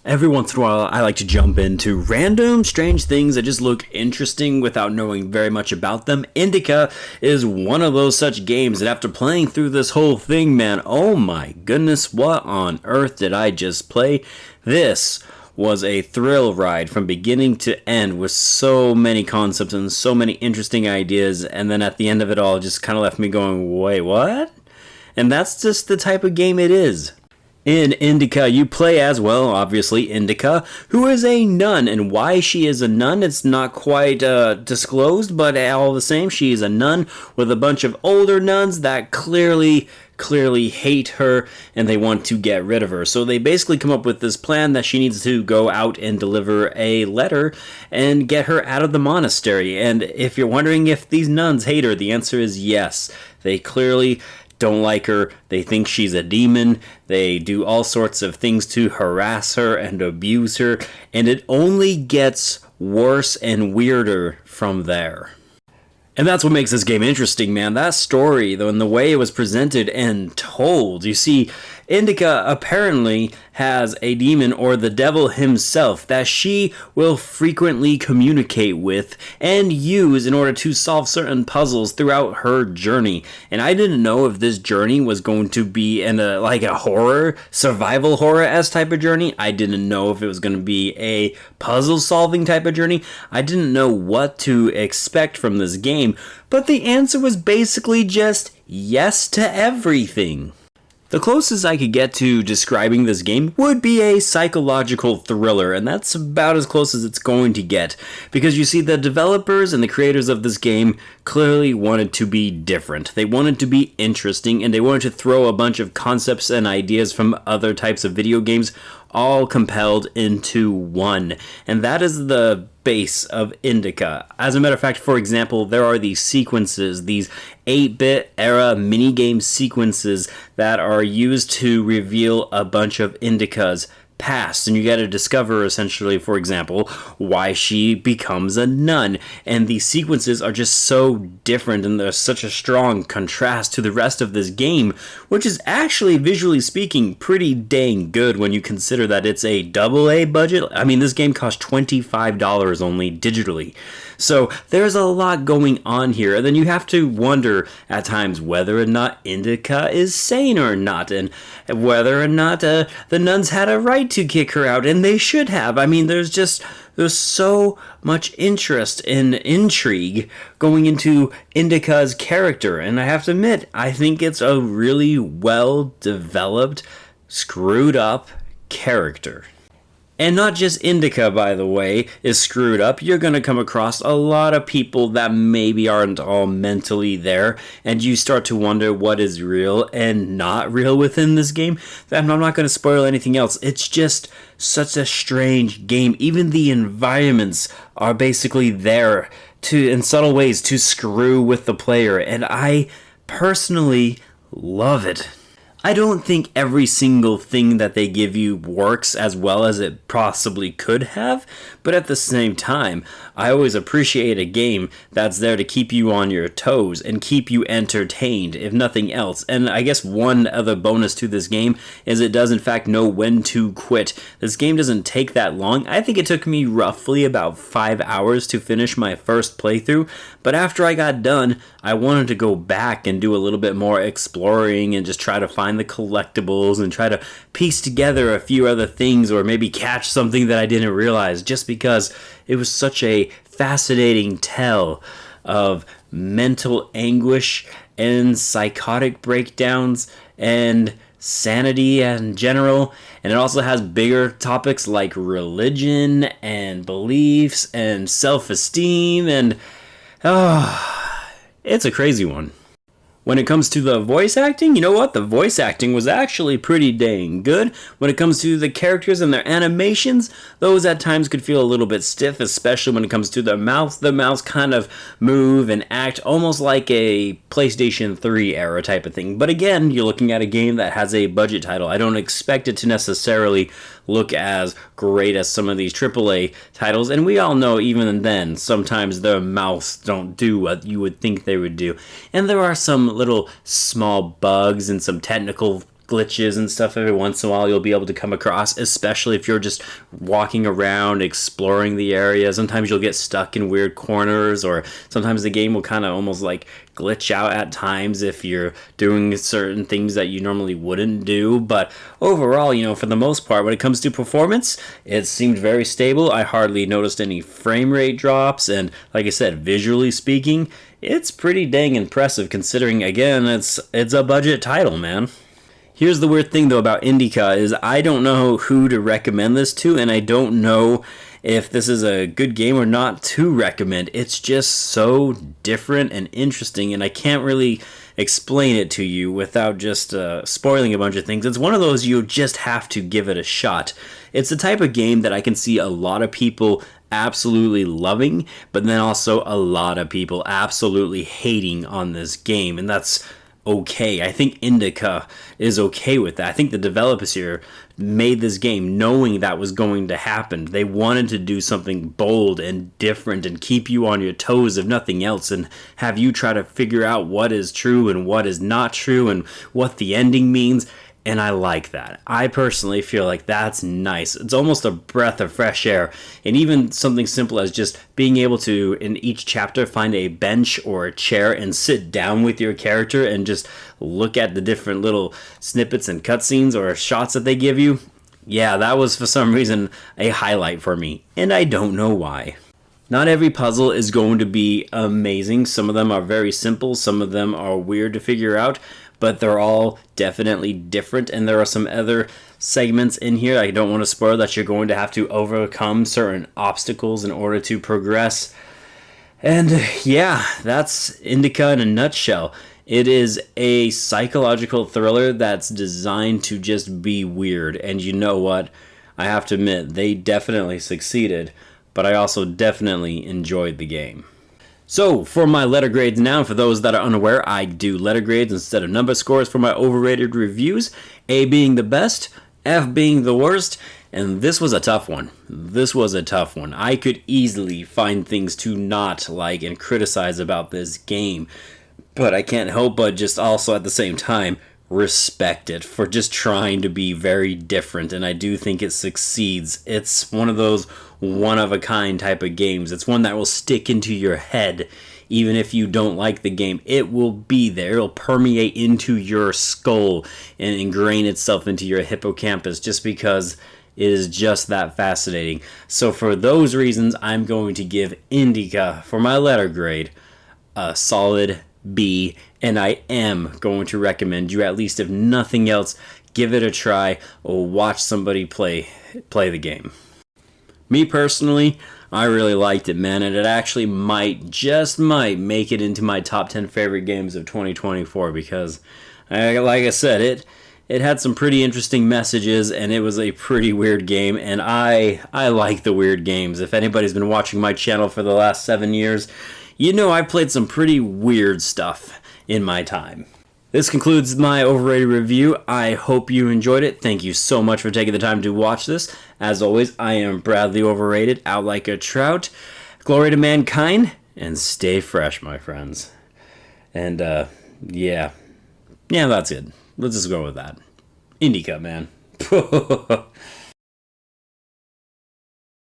Every once in a while, I like to jump into random, strange things that just look interesting without knowing very much about them. Indika is one of those such games, and after playing through this whole thing, man, oh my goodness, what on earth did I just play? This was a thrill ride from beginning to end with so many concepts and so many interesting ideas, and then at the end of it all, it just kind of left me going, wait, what? And that's just the type of game it is. In Indika, you play as, well, obviously, Indika, who is a nun, and why she is a nun, it's not quite disclosed, but all the same, she is a nun with a bunch of older nuns that clearly hate her, and they want to get rid of her. So they basically come up with this plan that she needs to go out and deliver a letter and get her out of the monastery. And if you're wondering if these nuns hate her, the answer is yes. They clearly don't like her, they think she's a demon, they do all sorts of things to harass her and abuse her, and it only gets worse and weirder from there. And that's what makes this game interesting, man. That story, though, and the way it was presented and told. You see, Indika apparently has a demon, or the devil himself, that she will frequently communicate with and use in order to solve certain puzzles throughout her journey. And I didn't know if this journey was going to be like a horror, survival horror-esque type of journey. I didn't know if it was going to be a puzzle-solving type of journey. I didn't know what to expect from this game, but the answer was basically just yes to everything. The closest I could get to describing this game would be a psychological thriller, and that's about as close as it's going to get, because you see, the developers and the creators of this game clearly wanted to be different. They wanted to be interesting, and they wanted to throw a bunch of concepts and ideas from other types of video games all compelled into one, and that is the base of Indika. As a matter of fact, for example, there are these sequences, these 8-bit era minigame sequences that are used to reveal a bunch of Indika's past, and you got to discover, essentially, for example, why she becomes a nun. And these sequences are just so different, and there's such a strong contrast to the rest of this game, which is actually, visually speaking, pretty dang good when you consider that it's a AA budget. I mean, this game cost $25 only digitally. So there's a lot going on here, and then you have to wonder at times whether or not Indika is sane or not, and whether or not the nuns had a right to kick her out, and they should have. I mean, there's so much interest and intrigue going into Indika's character, and I have to admit, I think it's a really well developed, screwed up character. And not just Indika, by the way, is screwed up. You're going to come across a lot of people that maybe aren't all mentally there, and you start to wonder what is real and not real within this game. I'm not going to spoil anything else. It's just such a strange game. Even the environments are basically there in subtle ways to screw with the player, and I personally love it. I don't think every single thing that they give you works as well as it possibly could have, but at the same time, I always appreciate a game that's there to keep you on your toes and keep you entertained, if nothing else. And I guess one other bonus to this game is it does in fact know when to quit. This game doesn't take that long. I think it took me roughly about 5 hours to finish my first playthrough, but after I got done, I wanted to go back and do a little bit more exploring and just try to find the collectibles and try to piece together a few other things, or maybe catch something that I didn't realize, just because it was such a fascinating tale of mental anguish and psychotic breakdowns and sanity in general. And it also has bigger topics like religion and beliefs and self-esteem, and it's a crazy one. When it comes to the voice acting, you know what? The voice acting was actually pretty dang good. When it comes to the characters and their animations, those at times could feel a little bit stiff, especially when it comes to their mouths. The mouths kind of move and act almost like a PlayStation 3 era type of thing. But again, you're looking at a game that has a budget title. I don't expect it to necessarily look as great as some of these AAA titles, and we all know even then, sometimes their mouths don't do what you would think they would do. And there are some little small bugs and some technical glitches and stuff every once in a while you'll be able to come across, especially if you're just walking around exploring the area. Sometimes you'll get stuck in weird corners, or sometimes the game will kind of almost like glitch out at times if you're doing certain things that you normally wouldn't do. But overall, for the most part, when it comes to performance, it seemed very stable. I hardly noticed any frame rate drops, and like I said, visually speaking, it's pretty dang impressive considering, again, it's a budget title, man. Here's the weird thing though about Indika is I don't know who to recommend this to, and I don't know if this is a good game or not to recommend. It's just so different and interesting, and I can't really explain it to you without just spoiling a bunch of things. It's one of those you just have to give it a shot. It's the type of game that I can see a lot of people absolutely loving, but then also a lot of people absolutely hating on this game, and that's okay. I think Indika is okay with that. I think the developers here made this game knowing that was going to happen. They wanted to do something bold and different and keep you on your toes if nothing else, and have you try to figure out what is true and what is not true and what the ending means. And I like that. I personally feel like that's nice. It's almost a breath of fresh air. And even something simple as just being able to, in each chapter, find a bench or a chair and sit down with your character and just look at the different little snippets and cutscenes or shots that they give you. Yeah, that was for some reason a highlight for me. And I don't know why. Not every puzzle is going to be amazing. Some of them are very simple. Some of them are weird to figure out. But they're all definitely different, and there are some other segments in here I don't want to spoil that you're going to have to overcome certain obstacles in order to progress. And yeah, that's Indika in a nutshell. It is a psychological thriller that's designed to just be weird, and you know what? I have to admit, they definitely succeeded, but I also definitely enjoyed the game. So, for my letter grades now, for those that are unaware, I do letter grades instead of number scores for my overrated reviews. A being the best, F being the worst, and this was a tough one. I could easily find things to not like and criticize about this game, but I can't help but just also at the same time respect it for just trying to be very different, and I do think it succeeds. It's one of those one-of-a-kind type of games. It's one that will stick into your head. Even if you don't like the game, it will be there. It'll permeate into your skull and ingrain itself into your hippocampus just because it is just that fascinating. So for those reasons, I'm going to give Indika, for my letter grade, a solid B, and I am going to recommend you, at least if nothing else, give it a try or watch somebody play the game. Me personally, I really liked it, man, and it actually might make it into my top 10 favorite games of 2024 because, like I said, it had some pretty interesting messages, and it was a pretty weird game, and I like the weird games. If anybody's been watching my channel for the last 7 years, you know I played some pretty weird stuff in my time. This concludes my overrated review. I hope you enjoyed it. Thank you so much for taking the time to watch this. As always, I am Bradley Overrated, out like a trout. Glory to mankind, and stay fresh, my friends. And, yeah, that's it. Let's just go with that. Indika, man.